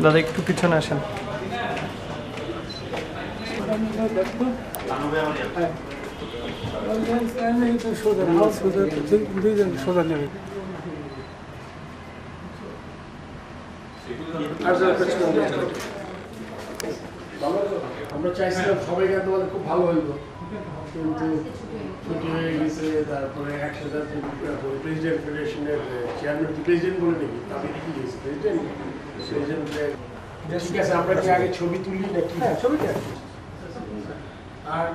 দাদা একটু পিছনে আসেন। আমরা চাইছিলাম সবাই গান তোমাদের খুব ভালো হইব, কিন্তু ছুটি হয়ে গেছে। তারপরে একসাথে প্রেসিডেন্ট ফেডারেশনের চেয়ারম্যান, প্রেসিডেন্ট বলে দেখি তাদের কি হয়েছে প্রেসিডেন্ট ঠিক আছে। আমরা কি আগে ছবি তুলি নাকি? ছবি আর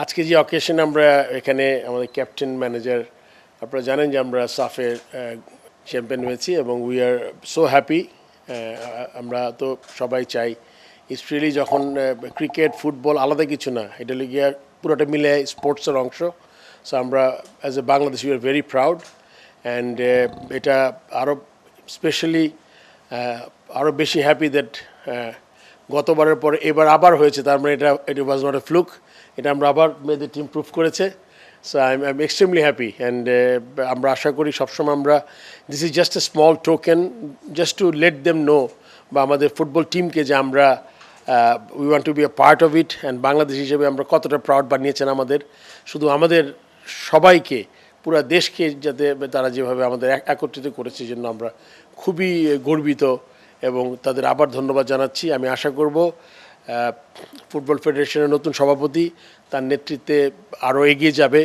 আজকে যে অকেশন আমরা এখানে আমাদের ক্যাপ্টেন ম্যানেজার, আপনারা জানেন যে আমরা সাফের চ্যাম্পিয়ন হয়েছি এবং উই আর সো হ্যাপি। আমরা তো সবাই চাই স্ট্রিলি যখন ক্রিকেট ফুটবল আলাদা কিছু না, এটা গিয়ে পুরোটা মিলে স্পোর্টসের অংশ। সো আমরা as a Bangladesh we are very proud and এটা আরও স্পেশালি আরও বেশি হ্যাপি দ্যাট গতবারের পরে এবার আবার হয়েছে। তার মানে ইট ওয়াজ নট এ ফ্লুক, এটা আমরা আবার মেয়েদের টিম প্রুভ করেছে। So I am extremely happy and আমরা আশা করি সবসময় আমরা this is just a small token just to let them know, বা আমাদের ফুটবল টিমকে যে আমরা we want to be a part of it and Bangladesh হিসেবে আমরা কতটা প্রাউড বানিয়েছেন আমাদের, শুধু আমাদের সবাইকে, পুরো দেশকে, যাতে তারা যেভাবে আমাদের একত্রিত করেছে, জন্য আমরা খুবই গর্বিত এবং তাদের আবার ধন্যবাদ জানাচ্ছি। আমি আশা করব ফুটবল ফেডারেশনের নতুন সভাপতি তার নেতৃত্বে আরও এগিয়ে যাবে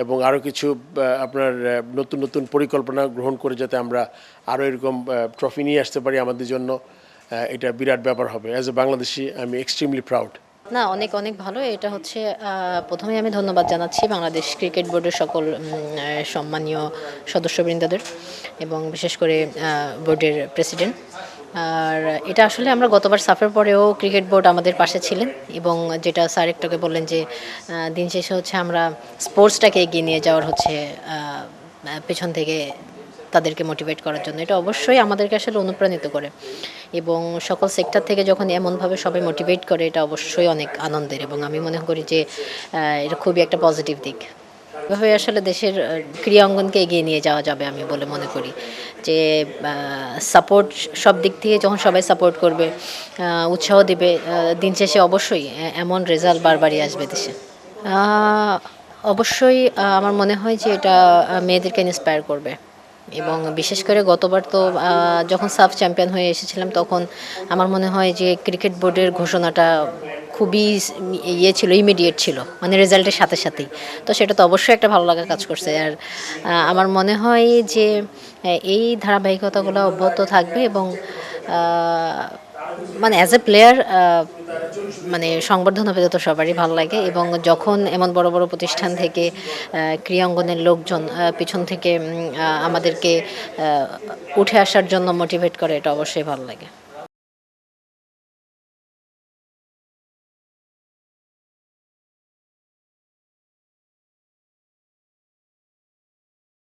এবং আরও কিছু আপনার নতুন নতুন পরিকল্পনা গ্রহণ করে যাতে আমরা আরও এরকম ট্রফি নিয়ে আসতে পারি আমাদের জন্য, এটা বিরাট ব্যাপার হবে। As a Bangladeshi I am extremely proud. না, অনেক অনেক ভালো। এটা হচ্ছে প্রথমেই আমি ধন্যবাদ জানাচ্ছি বাংলাদেশ ক্রিকেট বোর্ডের সকল সম্মানীয় সদস্যবৃন্দদের এবং বিশেষ করে বোর্ডের প্রেসিডেন্ট। আর এটা আসলে আমরা গতবার সাফের পরেও ক্রিকেট বোর্ড আমাদের পাশে ছিলেন এবং যেটা স্যার একটুকে বললেন যে দিন শেষে হচ্ছে আমরা স্পোর্টসটাকে এগিয়ে নিয়ে যাওয়ার হচ্ছে পেছন থেকে তাদেরকে মোটিভেট করার জন্য, এটা অবশ্যই আমাদেরকে আসলে অনুপ্রাণিত করে এবং সকল সেক্টর থেকে যখন এমনভাবে সবাই মোটিভেট করে, এটা অবশ্যই অনেক আনন্দের এবং আমি মনে করি যে এটা খুবই একটা পজিটিভ দিক। এভাবে আসলে দেশের ক্রীড়া অঙ্গনকে এগিয়ে নিয়ে যাওয়া যাবে আমি বলে মনে করি যে সাপোর্ট সব দিক থেকে যখন সবাই সাপোর্ট করবে, উৎসাহ দেবে, দিন শেষে অবশ্যই এমন রেজাল্ট বারবারই আসবে দেশে। অবশ্যই আমার মনে হয় যে এটা মেয়েদেরকে ইন্সপায়ার করবে এবং বিশেষ করে গতবার তো যখন সাফ চ্যাম্পিয়ন হয়ে এসেছিলাম তখন আমার মনে হয় যে ক্রিকেট বোর্ডের ঘোষণাটা খুবই ছিল, ইমিডিয়েট ছিল, মানে রেজাল্টের সাথে সাথেই। তো সেটা তো অবশ্যই একটা ভালো লাগা কাজ করছে। আর আমার মনে হয় যে এই ধারাবাহিকতাগুলো অব্যাহত থাকবে এবং মানে অ্যাজ এ প্লেয়ার মানে সংবর্ধনা পেতে তো সবারই ভালো লাগে এবং যখন এমন বড় বড় প্রতিষ্ঠান থেকে ক্রীড়াঙ্গনের লোকজন পিছন থেকে আমাদেরকে উঠে আসার জন্য মোটিভেট করে, এটা অবশ্যই ভালো লাগে।